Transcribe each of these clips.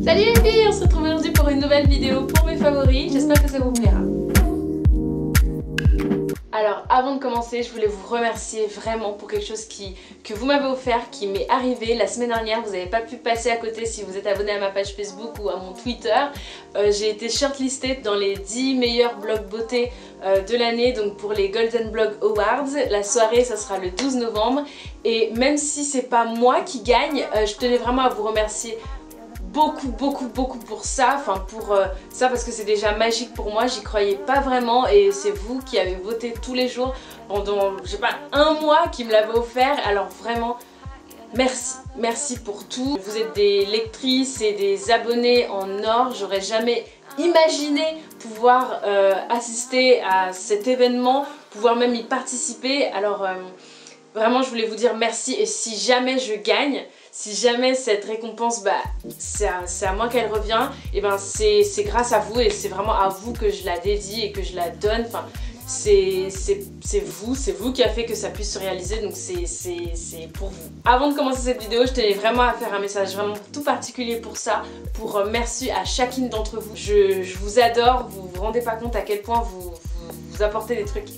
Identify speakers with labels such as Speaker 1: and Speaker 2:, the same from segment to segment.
Speaker 1: Salut les filles, on se retrouve aujourd'hui pour une nouvelle vidéo pour mes favoris, j'espère que ça vous plaira. Alors avant de commencer, je voulais vous remercier vraiment pour quelque chose que vous m'avez offert, qui m'est arrivé la semaine dernière. Vous n'avez pas pu passer à côté si vous êtes abonné à ma page Facebook ou à mon Twitter. J'ai été shortlistée dans les 10 meilleurs blogs beauté de l'année, donc pour les Golden Blog Awards. La soirée, ça sera le 12 novembre. Et même si c'est pas moi qui gagne, je tenais vraiment à vous remercier beaucoup pour ça, ça parce que c'est déjà magique pour moi, j'y croyais pas vraiment et c'est vous qui avez voté tous les jours pendant, je sais pas, un mois qui me l'avez offert, alors vraiment merci pour tout. Vous êtes des lectrices et des abonnés en or, j'aurais jamais imaginé pouvoir assister à cet événement, pouvoir même y participer, alors vraiment je voulais vous dire merci et si jamais je gagne, si jamais cette récompense, c'est à moi qu'elle revient, et c'est grâce à vous et c'est vraiment à vous que je la dédie et que je la donne. Enfin, c'est vous qui a fait que ça puisse se réaliser, donc c'est pour vous. Avant de commencer cette vidéo, je tenais vraiment à faire un message vraiment tout particulier pour ça, pour merci à chacune d'entre vous. Je vous adore, vous vous rendez pas compte à quel point vous apportez des trucs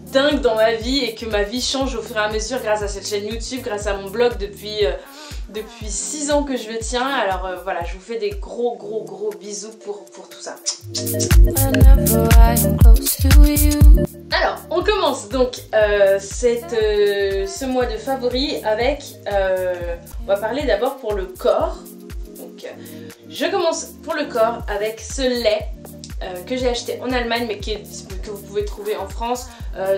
Speaker 1: dingue dans ma vie et que ma vie change au fur et à mesure grâce à cette chaîne YouTube, grâce à mon blog depuis 6 ans que je le tiens. Alors voilà, je vous fais des gros bisous pour tout ça. Alors on commence donc ce mois de favoris avec, on va parler d'abord pour le corps. Donc je commence pour le corps avec ce lait que j'ai acheté en Allemagne mais que vous pouvez trouver en France.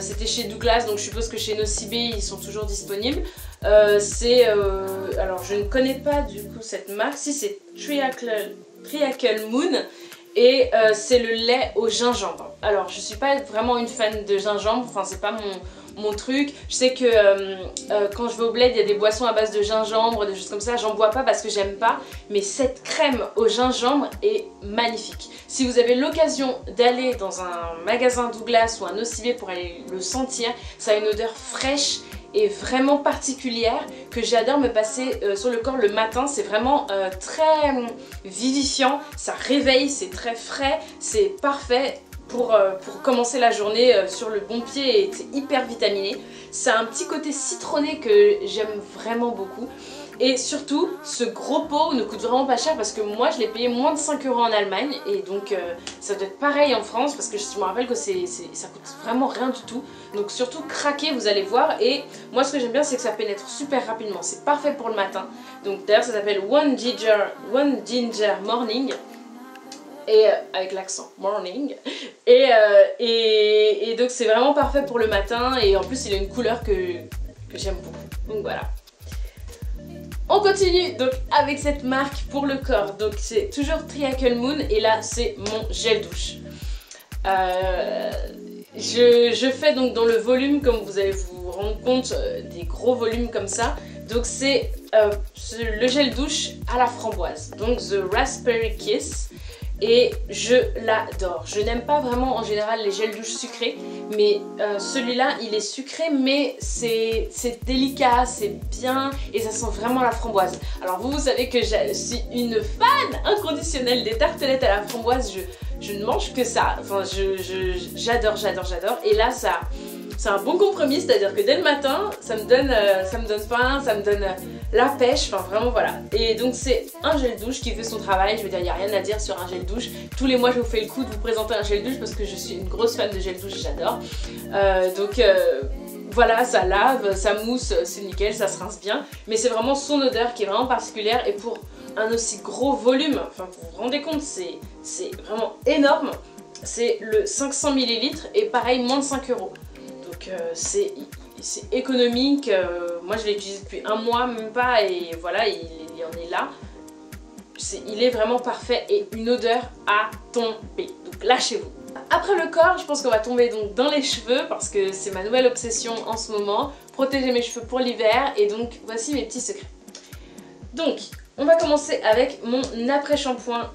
Speaker 1: C'était chez Douglas, donc je suppose que chez Nocibé ils sont toujours disponibles. Alors je ne connais pas du coup cette marque, si c'est Triacle Moon et c'est le lait au gingembre. Alors je suis pas vraiment une fan de gingembre, enfin c'est pas mon truc. Je sais que quand je vais au bled il y a des boissons à base de gingembre, des choses comme ça, j'en bois pas parce que j'aime pas, mais cette crème au gingembre est magnifique. Si vous avez l'occasion d'aller dans un magasin Douglas ou un Nocibé pour aller le sentir, ça a une odeur fraîche et vraiment particulière que j'adore me passer sur le corps le matin. C'est vraiment très vivifiant, ça réveille, c'est très frais, c'est parfait pour commencer la journée sur le bon pied et c'est hyper vitaminé. Ça a un petit côté citronné que j'aime vraiment beaucoup. Et surtout, ce gros pot ne coûte vraiment pas cher parce que moi je l'ai payé moins de 5 € en Allemagne et donc ça doit être pareil en France parce que je me rappelle que ça coûte vraiment rien du tout. Donc surtout craquez, vous allez voir. Et moi ce que j'aime bien c'est que ça pénètre super rapidement, c'est parfait pour le matin. Donc d'ailleurs ça s'appelle One Ginger Morning. Et avec l'accent morning et donc c'est vraiment parfait pour le matin et en plus il a une couleur que j'aime beaucoup, donc voilà. On continue donc avec cette marque pour le corps, donc c'est toujours Triacle Moon et là c'est mon gel douche. Je fais donc dans le volume, comme vous allez vous rendre compte, des gros volumes comme ça. Donc c'est le gel douche à la framboise, donc The Raspberry Kiss. Et je l'adore. Je n'aime pas vraiment en général les gels douche sucrés, mais celui-là il est sucré mais c'est délicat, c'est bien et ça sent vraiment la framboise. Alors vous savez que je suis une fan inconditionnelle des tartelettes à la framboise, je ne mange que ça, enfin j'adore. Et là c'est un bon compromis, c'est-à-dire que dès le matin ça me donne faim, ça me donne la pêche, enfin vraiment voilà. Et donc c'est un gel douche qui fait son travail, je veux dire il n'y a rien à dire sur un gel douche. Tous les mois je vous fais le coup de vous présenter un gel douche parce que je suis une grosse fan de gel douche, j'adore. Voilà, ça lave, ça mousse, c'est nickel, ça se rince bien. Mais c'est vraiment son odeur qui est vraiment particulière et pour un aussi gros volume, enfin vous vous rendez compte, c'est vraiment énorme. C'est le 500 ml et pareil moins de 5 €. Donc c'est économique, moi je l'ai utilisé depuis un mois même pas et voilà il en est là. Il est vraiment parfait et une odeur à tomber, donc lâchez-vous. Après le corps, je pense qu'on va tomber donc dans les cheveux parce que c'est ma nouvelle obsession en ce moment, protéger mes cheveux pour l'hiver et donc voici mes petits secrets. Donc on va commencer avec mon après-shampoing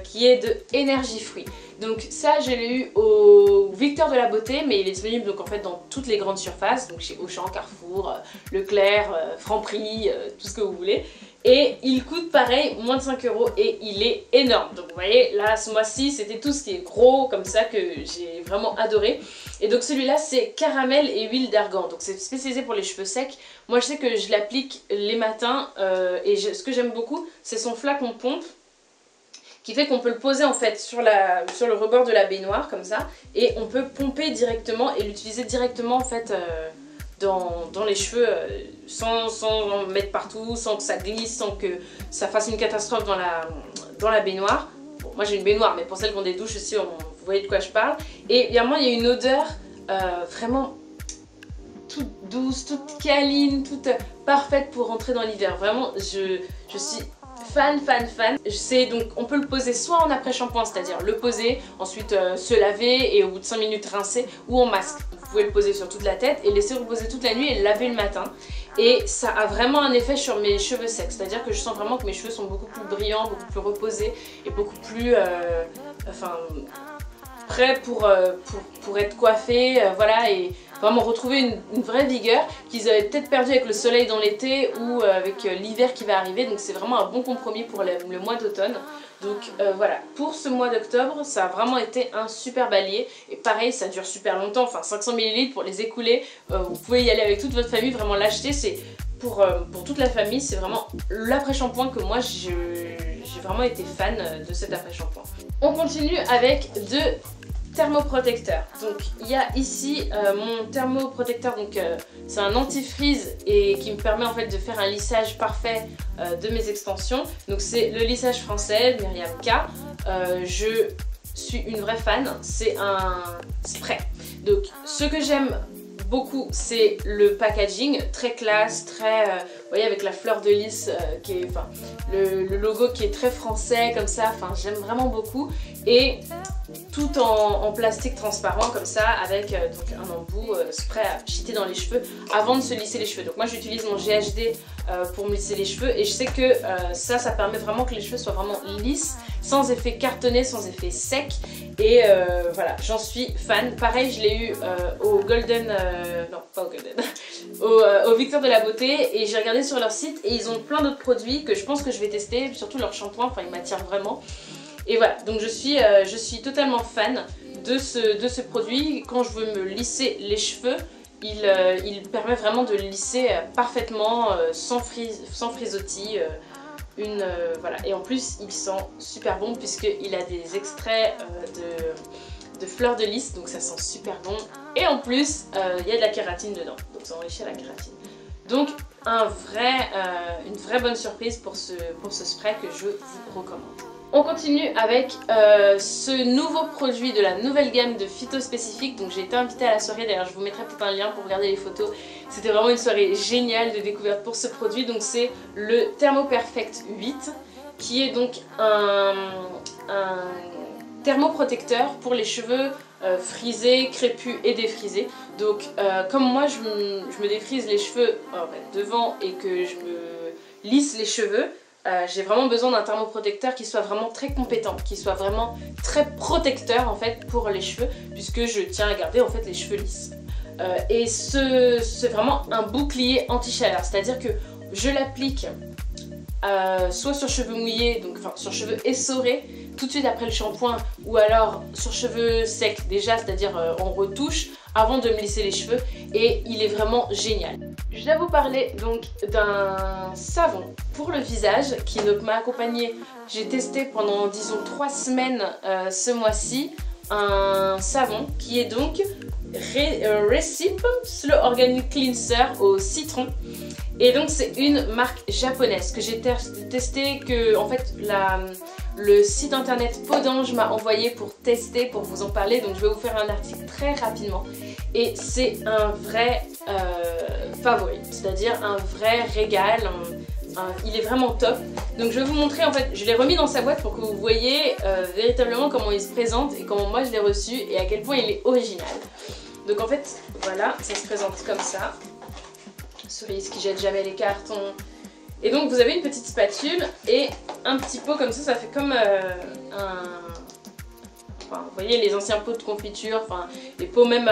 Speaker 1: qui est de Énergie Fruits. Donc ça je l'ai eu au Victor de la Beauté, mais il est disponible donc en fait dans toutes les grandes surfaces, donc chez Auchan, Carrefour, Leclerc, Franprix, tout ce que vous voulez. Et il coûte pareil, moins de 5 € et il est énorme. Donc vous voyez, là ce mois-ci c'était tout ce qui est gros comme ça que j'ai vraiment adoré. Et donc celui-là c'est caramel et huile d'argan, donc c'est spécialisé pour les cheveux secs. Moi je sais que je l'applique les matins et ce que j'aime beaucoup c'est son flacon pompe, qui fait qu'on peut le poser en fait sur le rebord de la baignoire comme ça, et on peut pomper directement et l'utiliser directement en fait dans les cheveux sans en mettre partout, sans que ça glisse, sans que ça fasse une catastrophe dans la baignoire. Bon, moi j'ai une baignoire, mais pour celles qui ont des douches aussi, vous voyez de quoi je parle. Et évidemment il y a une odeur vraiment toute douce, toute câline, toute parfaite pour rentrer dans l'hiver. Vraiment je suis fan. Donc on peut le poser soit en après-shampoing, c'est-à-dire le poser, ensuite se laver et au bout de 5 minutes rincer, ou en masque. Vous pouvez le poser sur toute la tête et laisser reposer toute la nuit et le laver le matin. Et ça a vraiment un effet sur mes cheveux secs, c'est-à-dire que je sens vraiment que mes cheveux sont beaucoup plus brillants, beaucoup plus reposés et beaucoup plus prêts pour être coiffés, voilà, et vraiment retrouver une vraie vigueur qu'ils avaient peut-être perdu avec le soleil dans l'été ou avec l'hiver qui va arriver. Donc c'est vraiment un bon compromis pour le mois d'automne. Donc voilà, pour ce mois d'octobre, ça a vraiment été un super allié. Et pareil, ça dure super longtemps, enfin 500 ml pour les écouler. Vous pouvez y aller avec toute votre famille, vraiment l'acheter. C'est pour toute la famille, c'est vraiment l'après-shampoing que moi j'ai vraiment été fan de cet après-shampoing. On continue avec deux thermoprotecteur. Donc il y a ici mon thermoprotecteur, donc c'est un antifreeze et qui me permet en fait de faire un lissage parfait de mes extensions. Donc c'est le lissage français Myriam K. Je suis une vraie fan, c'est un spray. Donc ce que j'aime beaucoup c'est le packaging, très classe, très vous voyez avec la fleur de lys qui est, enfin le logo qui est très français comme ça, enfin j'aime vraiment beaucoup, et tout en plastique transparent comme ça avec donc un embout spray à jeter dans les cheveux avant de se lisser les cheveux. Donc moi j'utilise mon GHD pour me lisser les cheveux et je sais que ça permet vraiment que les cheveux soient vraiment lisses, sans effet cartonné, sans effet sec, et voilà, j'en suis fan. Pareil, je l'ai eu au Golden, non pas au Golden, au Victor de la Beauté, et j'ai regardé sur leur site et ils ont plein d'autres produits que je pense que je vais tester, surtout leur shampoing, enfin ils m'attirent vraiment. Et voilà, donc je suis totalement fan de ce produit. Quand je veux me lisser les cheveux, il permet vraiment de lisser parfaitement, sans frisottis. Voilà. Et en plus, il sent super bon puisqu'il a des extraits de fleurs de lys, donc ça sent super bon. Et en plus, il y a de la kératine dedans, donc ça enrichit la kératine. Donc une vraie bonne surprise pour ce spray que je vous recommande. On continue avec ce nouveau produit de la nouvelle gamme de Phyto Spécifique. Donc j'ai été invitée à la soirée, d'ailleurs je vous mettrai peut-être un lien pour regarder les photos. C'était vraiment une soirée géniale de découverte pour ce produit. Donc c'est le Thermoperfect 8 qui est donc un thermoprotecteur pour les cheveux frisés, crépus et défrisés. Donc comme moi je me défrise les cheveux devant et que je me lisse les cheveux, j'ai vraiment besoin d'un thermoprotecteur qui soit vraiment très compétent, qui soit vraiment très protecteur en fait pour les cheveux, puisque je tiens à garder en fait les cheveux lisses. Et c'est vraiment un bouclier anti-chaleur, c'est-à-dire que je l'applique soit sur cheveux mouillés, donc enfin sur cheveux essorés tout de suite après le shampoing, ou alors sur cheveux secs déjà, c'est-à-dire en retouche avant de me lisser les cheveux, et il est vraiment génial. Je dois vous parler donc d'un savon pour le visage qui m'a accompagné. J'ai testé pendant disons 3 semaines ce mois-ci un savon qui est donc Recip Slow Organic Cleanser au citron. Et donc c'est une marque japonaise que j'ai testé, que en fait le site internet Podange m'a envoyé pour tester, pour vous en parler. Donc je vais vous faire un article très rapidement. Et c'est un vrai favori, c'est-à-dire un vrai régal. Il est vraiment top. Donc je vais vous montrer, en fait, je l'ai remis dans sa boîte pour que vous voyez véritablement comment il se présente et comment moi je l'ai reçu et à quel point il est original. Donc en fait, voilà, ça se présente comme ça. Cerise qui jette jamais les cartons. Et donc vous avez une petite spatule et un petit pot comme ça fait comme enfin, vous voyez les anciens pots de confiture, enfin les pots même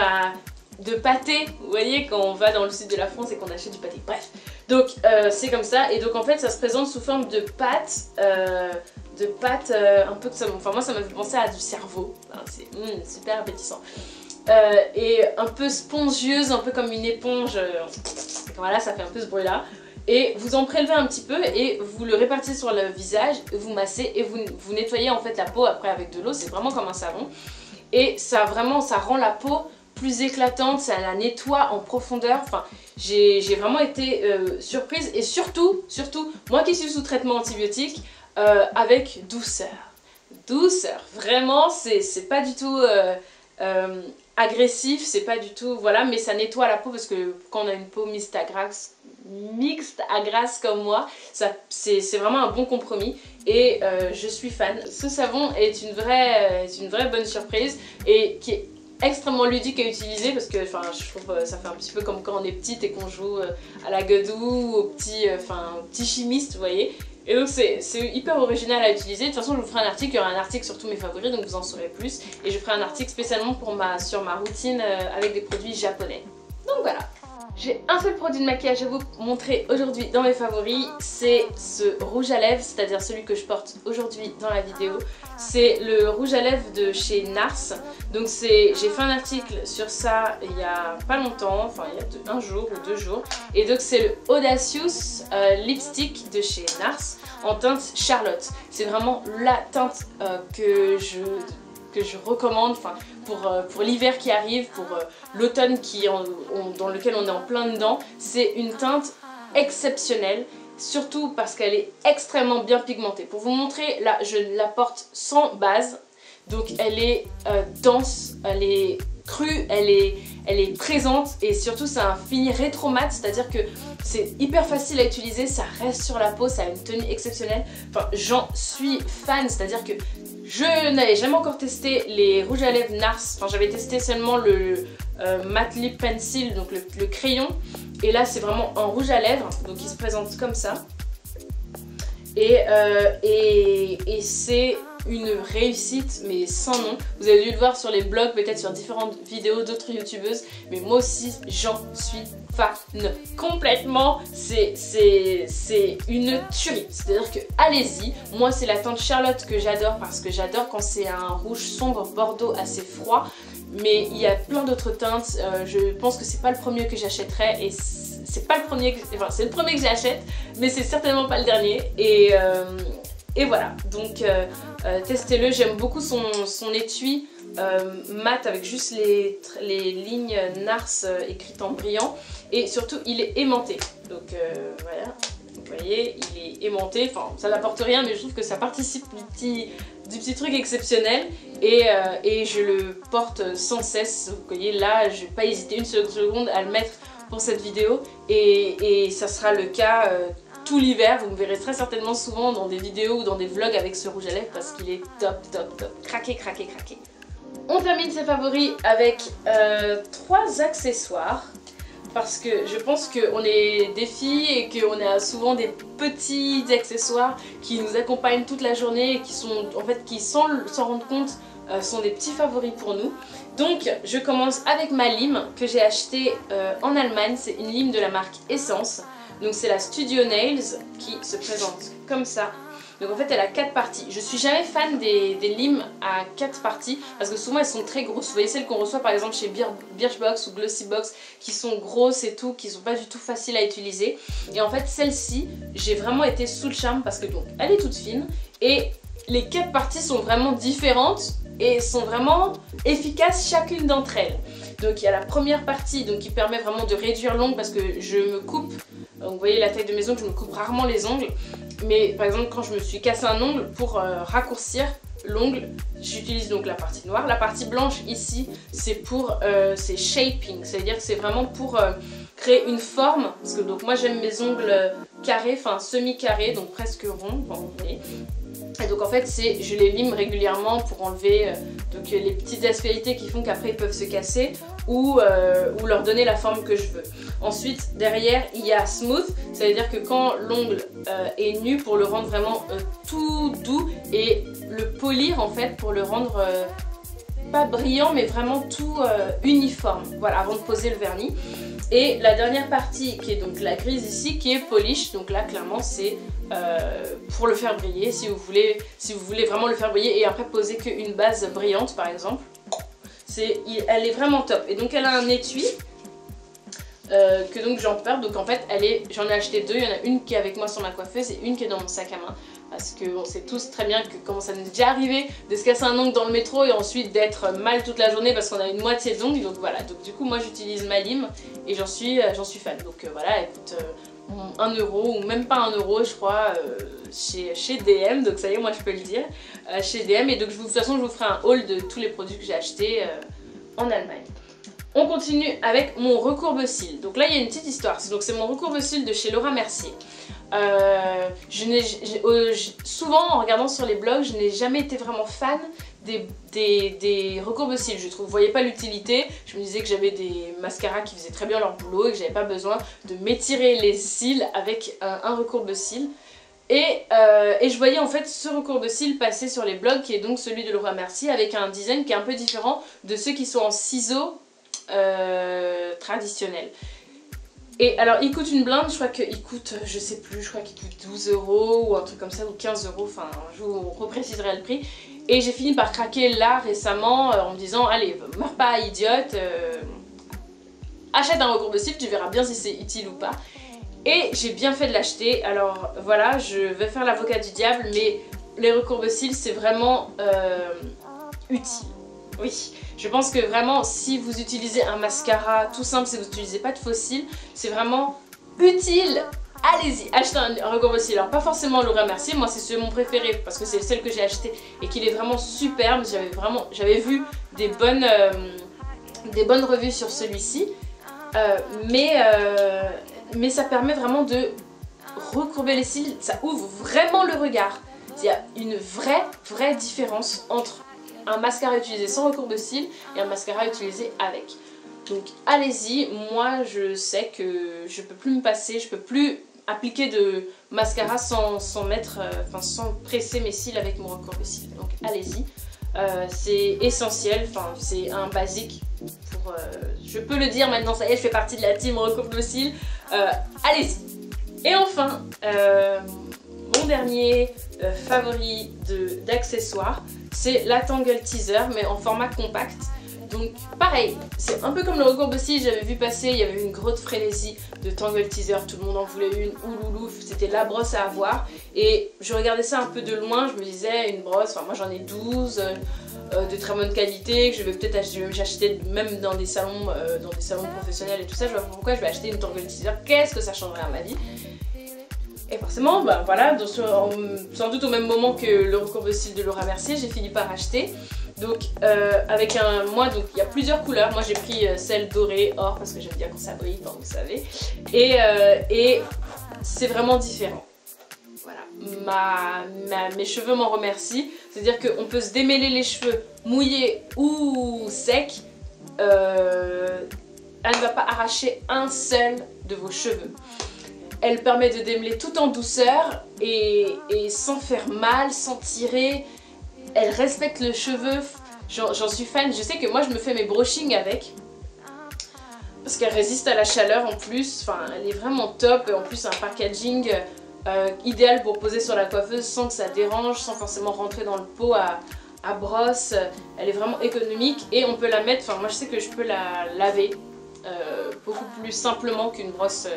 Speaker 1: de pâté, vous voyez quand on va dans le sud de la France et qu'on achète du pâté, bref. Donc c'est comme ça, et donc en fait ça se présente sous forme de pâte, un peu que ça, enfin moi ça m'a fait penser à du cerveau, enfin, c'est super appétissant. Et un peu spongieuse, un peu comme une éponge, voilà ça fait un peu ce bruit là. Et vous en prélevez un petit peu et vous le répartissez sur le visage, vous massez et vous nettoyez en fait la peau après avec de l'eau, c'est vraiment comme un savon. Et ça rend la peau plus éclatante, ça la nettoie en profondeur, enfin j'ai vraiment été surprise et surtout, moi qui suis sous traitement antibiotique, avec douceur. Douceur, vraiment c'est pas du tout agressif, c'est pas du tout, voilà, mais ça nettoie la peau parce que quand on a une peau mixte à grasse comme moi, c'est vraiment un bon compromis et je suis fan. Ce savon est une vraie bonne surprise et qui est extrêmement ludique à utiliser parce que je trouve ça fait un petit peu comme quand on est petite et qu'on joue à la gueudou ou au petit chimiste, vous voyez. Et donc c'est hyper original à utiliser. De toute façon je vous ferai un article, il y aura un article sur tous mes favoris donc vous en saurez plus. Et je ferai un article spécialement sur ma routine avec des produits japonais. Donc voilà. J'ai un seul produit de maquillage à vous montrer aujourd'hui dans mes favoris, c'est ce rouge à lèvres, c'est-à-dire celui que je porte aujourd'hui dans la vidéo. C'est le rouge à lèvres de chez NARS. Donc j'ai fait un article sur ça il y a pas longtemps, enfin il y a un jour ou 2 jours. Et donc c'est le Audacious Lipstick de chez NARS en teinte Charlotte. C'est vraiment la teinte que je recommande pour l'hiver qui arrive, pour l'automne dans lequel on est en plein dedans. C'est une teinte exceptionnelle, surtout parce qu'elle est extrêmement bien pigmentée. Pour vous montrer, là je la porte sans base, donc elle est dense, elle est crue, elle est présente et surtout c'est un fini rétro mat, c'est-à-dire que c'est hyper facile à utiliser, ça reste sur la peau, ça a une tenue exceptionnelle. Enfin j'en suis fan, c'est-à-dire que je n'avais jamais encore testé les rouges à lèvres NARS, enfin j'avais testé seulement le Matte Lip Pencil, donc le crayon, et là c'est vraiment un rouge à lèvres, donc il se présente comme ça, et c'est une réussite mais sans nom. Vous avez dû le voir sur les blogs, peut-être sur différentes vidéos d'autres youtubeuses, mais moi aussi j'en suis fan complètement. C'est une tuerie, c'est à dire que allez-y. Moi c'est la teinte Charlotte que j'adore parce que j'adore quand c'est un rouge sombre bordeaux assez froid, mais il y a plein d'autres teintes. Je pense que c'est pas le premier que j'achèterai et c'est pas le premier enfin c'est le premier que j'achète, mais c'est certainement pas le dernier. Et voilà, donc testez-le, j'aime beaucoup son étui mat avec juste les lignes NARS écrites en brillant, et surtout il est aimanté, donc voilà, vous voyez, il est aimanté, enfin ça n'apporte rien mais je trouve que ça participe du petit truc exceptionnel, et je le porte sans cesse, vous voyez là je vais pas hésiter une seule seconde à le mettre pour cette vidéo, et ça sera le cas tout l'hiver. Vous me verrez très certainement souvent dans des vidéos ou dans des vlogs avec ce rouge à lèvres parce qu'il est top, craqué. On termine ses favoris avec 3 accessoires parce que je pense qu'on est des filles et qu'on a souvent des petits accessoires qui nous accompagnent toute la journée et qui sont en fait, qui sans s'en rendre compte, sont des petits favoris pour nous. Donc je commence avec ma lime que j'ai achetée en Allemagne, c'est une lime de la marque Essence. Donc c'est la Studio Nails qui se présente comme ça. Donc en fait elle a 4 parties. Je suis jamais fan des limes à 4 parties parce que souvent elles sont très grosses. Vous voyez celles qu'on reçoit par exemple chez Birchbox ou Glossybox qui sont grosses et tout, qui sont pas du tout faciles à utiliser. Et en fait celle-ci, j'ai vraiment été sous le charme parce que donc elle est toute fine et les 4 parties sont vraiment différentes et sont vraiment efficaces chacune d'entre elles. Donc il y a la première partie donc, qui permet vraiment de réduire l'ongle parce que je me coupe, donc, vous voyez la taille de mes ongles, je me coupe rarement les ongles, mais par exemple quand je me suis cassé un ongle, pour raccourcir l'ongle, j'utilise donc la partie noire. La partie blanche ici, c'est pour c'est shaping, c'est-à-dire que c'est vraiment pour créer une forme, parce que donc moi j'aime mes ongles carrés, enfin semi-carrés, donc presque ronds, vous voyez. Et donc en fait je les lime régulièrement pour enlever donc, les petites aspérités qui font qu'après ils peuvent se casser, ou leur donner la forme que je veux. Ensuite derrière il y a smooth, ça veut dire que quand l'ongle est nu, pour le rendre vraiment tout doux, et le polir en fait pour le rendre pas brillant mais vraiment tout uniforme, voilà, avant de poser le vernis. Et la dernière partie qui est donc la grise ici, qui est polish, donc là clairement c'est pour le faire briller, si vous voulez vraiment le faire briller et après poser qu'une base brillante par exemple. Elle est vraiment top. Et donc elle a un étui que donc j'emporte. Donc en fait j'en ai acheté deux, il y en a une qui est avec moi sur ma coiffeuse et une qui est dans mon sac à main. Parce qu'on sait tous très bien que comment ça nous est déjà arrivé de se casser un ongle dans le métro et ensuite d'être mal toute la journée parce qu'on a une moitié d'ongle. Donc voilà, donc du coup moi j'utilise ma lime et j'en suis fan. Donc voilà, écoute, 1 euro ou même pas 1 euro je crois chez DM, donc ça y est, moi je peux le dire, chez DM. Et donc de toute façon je vous ferai un haul de tous les produits que j'ai achetés en Allemagne. On continue avec mon recourbe-cils. Donc là il y a une petite histoire, donc c'est mon recourbe-cils de chez Laura Mercier. Souvent en regardant sur les blogs, je n'ai jamais été vraiment fan des recourbe-cils. Je voyais pas l'utilité. Je me disais que j'avais des mascaras qui faisaient très bien leur boulot et que j'avais pas besoin de m'étirer les cils avec un recourbe-cils. Et je voyais en fait ce recourbe-cils passer sur les blogs, qui est donc celui de Laura Mercier, avec un design qui est un peu différent de ceux qui sont en ciseaux traditionnels. Et alors il coûte une blinde, je crois qu'il coûte, je sais plus, je crois qu'il coûte 12 € ou un truc comme ça, ou 15 €, enfin je vous repréciserai le prix. Et j'ai fini par craquer là récemment en me disant allez, meurs pas idiote, achète un recourbe-cils, tu verras bien si c'est utile ou pas. Et j'ai bien fait de l'acheter. Alors voilà, je vais faire l'avocat du diable, mais les recourbe-cils c'est vraiment utile. Oui, je pense que vraiment si vous utilisez un mascara tout simple, si vous n'utilisez pas de faux cils, c'est vraiment utile. Allez-y, achetez un recourbe-cils. Alors pas forcément Laura Mercier, moi c'est mon préféré parce que c'est celle que j'ai acheté et qu'il est vraiment superbe. J'avais vu des bonnes revues sur celui-ci, mais ça permet vraiment de recourber les cils, ça ouvre vraiment le regard. Il y a une vraie différence entre un mascara utilisé sans recourbe-cils et un mascara utilisé avec. Donc allez-y, moi je sais que je peux plus me passer, je peux plus appliquer de mascara sans presser mes cils avec mon recourbe-cils. Donc allez-y, c'est essentiel, c'est un basique pour, je peux le dire maintenant, ça y est, je fais partie de la team recourbe-cils. Allez-y. Et enfin, mon dernier favori d'accessoires, c'est la Tangle Teezer, mais en format compact. Donc pareil, c'est un peu comme le recourbe-cils, j'avais vu passer, il y avait une grosse frénésie de Tangle Teezer, tout le monde en voulait une, ouloulou, c'était la brosse à avoir. Et je regardais ça un peu de loin, je me disais une brosse, moi j'en ai 12, de très bonne qualité, que je vais peut-être acheter même dans des salons professionnels et tout ça. Je vois pas pourquoi je vais acheter une Tangle Teezer, qu'est-ce que ça changerait à ma vie. Et forcément, voilà, sans doute au même moment que le recourbe-cils de Laura Mercier, j'ai fini par acheter. Donc donc il y a plusieurs couleurs. Moi j'ai pris celle dorée, or, parce que j'aime bien quand ça brille, vous savez. Et c'est vraiment différent. Voilà, mes cheveux m'en remercient. C'est-à-dire qu'on peut se démêler les cheveux mouillés ou secs. Elle ne va pas arracher un seul de vos cheveux. Elle permet de démêler tout en douceur et sans faire mal, sans tirer. Elle respecte le cheveu, j'en suis fan. Je sais que moi je me fais mes brushings avec parce qu'elle résiste à la chaleur en plus. Elle est vraiment top. En plus c'est un packaging idéal pour poser sur la coiffeuse sans que ça dérange, sans forcément rentrer dans le pot à brosse. Elle est vraiment économique et on peut la mettre, moi je sais que je peux la laver beaucoup plus simplement qu'une brosse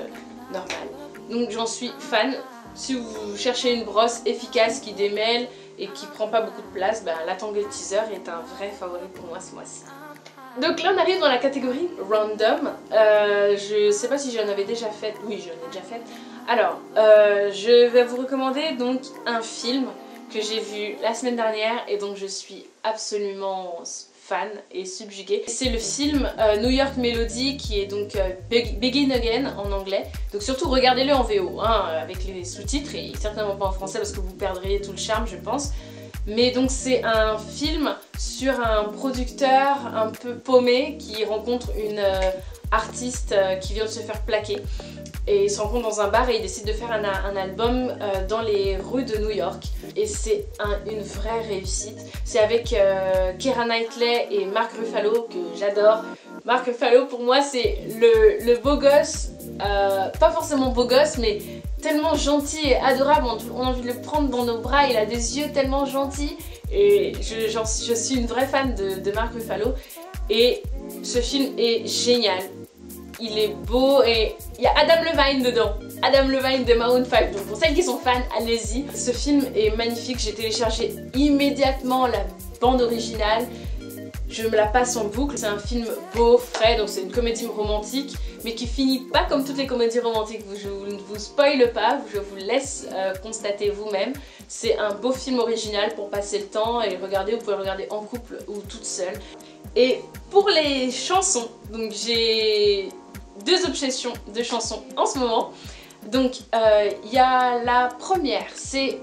Speaker 1: normale. Donc j'en suis fan. Si vous cherchez une brosse efficace qui démêle et qui prend pas beaucoup de place, la Tangle Teezer est un vrai favori pour moi ce mois-ci. Donc là on arrive dans la catégorie random. Je sais pas si j'en avais déjà fait. Oui, j'en ai déjà fait. Alors, je vais vous recommander donc un film que j'ai vu la semaine dernière et donc je suis absolument fan et subjuguée. C'est le film New York Melody, qui est donc Begin Again en anglais. Donc surtout regardez-le en VO, avec les sous-titres et certainement pas en français parce que vous perdriez tout le charme je pense. Mais donc c'est un film sur un producteur un peu paumé qui rencontre une artiste qui vient de se faire plaquer. Et ils se rencontrent dans un bar et ils décident de faire un album dans les rues de New York. Et c'est une vraie réussite. C'est avec Keira Knightley et Mark Ruffalo que j'adore. Mark Ruffalo pour moi c'est le beau gosse, pas forcément beau gosse mais tellement gentil et adorable, on a envie de le prendre dans nos bras, il a des yeux tellement gentils et je suis une vraie fan de Mark Ruffalo et ce film est génial. Il est beau et il y a Adam Levine dedans. Adam Levine de Maroon 5. Donc pour celles qui sont fans, allez-y. Ce film est magnifique. J'ai téléchargé immédiatement la bande originale. Je me la passe en boucle. C'est un film beau, frais. Donc c'est une comédie romantique. Mais qui finit pas comme toutes les comédies romantiques. Je ne vous spoile pas. Je vous laisse constater vous-même. C'est un beau film original pour passer le temps et regarder. Vous pouvez le regarder en couple ou toute seule. Et pour les chansons, donc j'ai 2 obsessions de chansons en ce moment. Donc il y a la première, c'est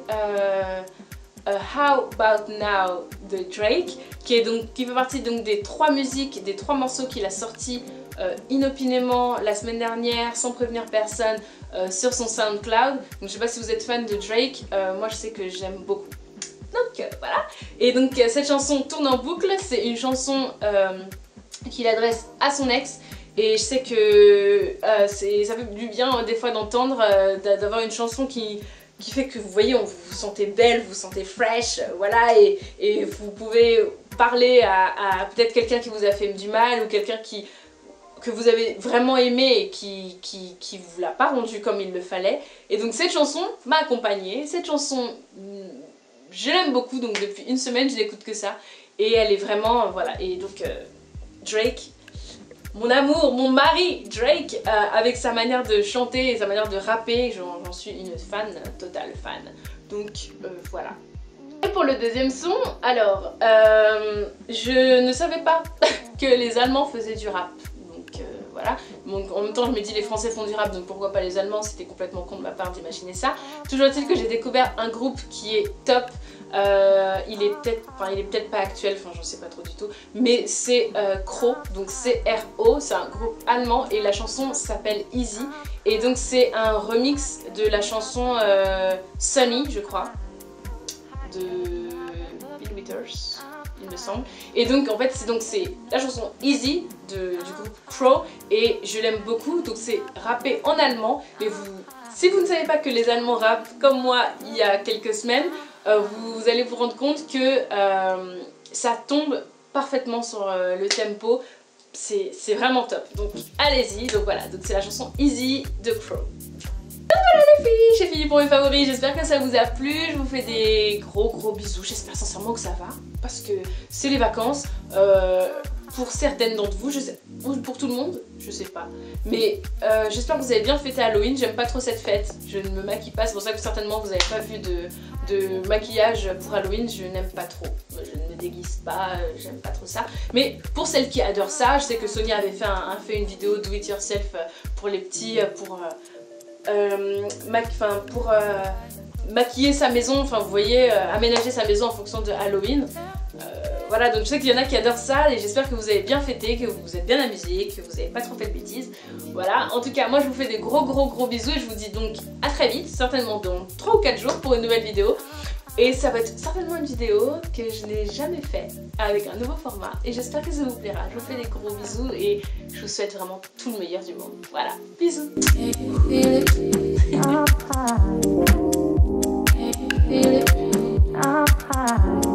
Speaker 1: How About Now de Drake, qui fait partie donc des 3 musiques, des 3 morceaux qu'il a sortis inopinément la semaine dernière, sans prévenir personne, sur son SoundCloud. Donc je sais pas si vous êtes fan de Drake, moi je sais que j'aime beaucoup. Donc voilà. Et donc cette chanson tourne en boucle, c'est une chanson qu'il adresse à son ex. Et je sais que ça fait du bien des fois d'entendre, d'avoir une chanson qui fait que vous voyez, vous vous sentez belle, vous vous sentez fraîche, voilà, et vous pouvez parler à peut-être quelqu'un qui vous a fait du mal ou quelqu'un que vous avez vraiment aimé et qui vous l'a pas rendu comme il le fallait. Et donc cette chanson m'a accompagnée, cette chanson je l'aime beaucoup, donc depuis une semaine je n'écoute que ça et elle est vraiment, voilà, et donc Drake, mon amour, mon mari, Drake, avec sa manière de chanter et sa manière de rapper, j'en suis une fan, totale fan. Donc voilà. Et pour le deuxième son, alors, je ne savais pas que les Allemands faisaient du rap. Donc voilà. Donc, en même temps, je me dis les Français font du rap, donc pourquoi pas les Allemands? C'était complètement con de ma part d'imaginer ça. Toujours est-il que j'ai découvert un groupe qui est top. Il est peut-être pas actuel, enfin j'en sais pas trop du tout, mais c'est Cro, donc C-R-O, c'est un groupe allemand et la chanson s'appelle Easy et donc c'est un remix de la chanson Sunny, je crois, de Bill Withers, il me semble. Et donc en fait c'est la chanson Easy du groupe Cro et je l'aime beaucoup, donc c'est rappé en allemand, mais si vous ne savez pas que les Allemands rappent comme moi il y a quelques semaines, vous allez vous rendre compte que ça tombe parfaitement sur le tempo, c'est vraiment top, donc allez-y. Donc voilà, donc c'est la chanson Easy de Cro. Donc voilà les filles, j'ai fini pour mes favoris, j'espère que ça vous a plu, je vous fais des gros bisous, j'espère sincèrement que ça va, parce que c'est les vacances, pour certaines d'entre vous, je sais, ou pour tout le monde, je sais pas, mais j'espère que vous avez bien fêté Halloween. J'aime pas trop cette fête, je ne me maquille pas, c'est pour ça que certainement vous n'avez pas vu de maquillage pour Halloween, je n'aime pas trop, je ne me déguise pas, j'aime pas trop ça, mais pour celles qui adorent ça, je sais que Sonia avait fait une vidéo do it yourself pour les petits, pour maquiller sa maison, enfin vous voyez, aménager sa maison en fonction de Halloween. Voilà, donc je sais qu'il y en a qui adorent ça et j'espère que vous avez bien fêté, que vous vous êtes bien amusés, que vous n'avez pas trop fait de bêtises. Voilà, en tout cas moi je vous fais des gros bisous et je vous dis donc à très vite, certainement dans 3 ou 4 jours pour une nouvelle vidéo. Et ça va être certainement une vidéo que je n'ai jamais fait avec un nouveau format et j'espère que ça vous plaira. Je vous fais des gros bisous et je vous souhaite vraiment tout le meilleur du monde. Voilà, bisous. Feel it,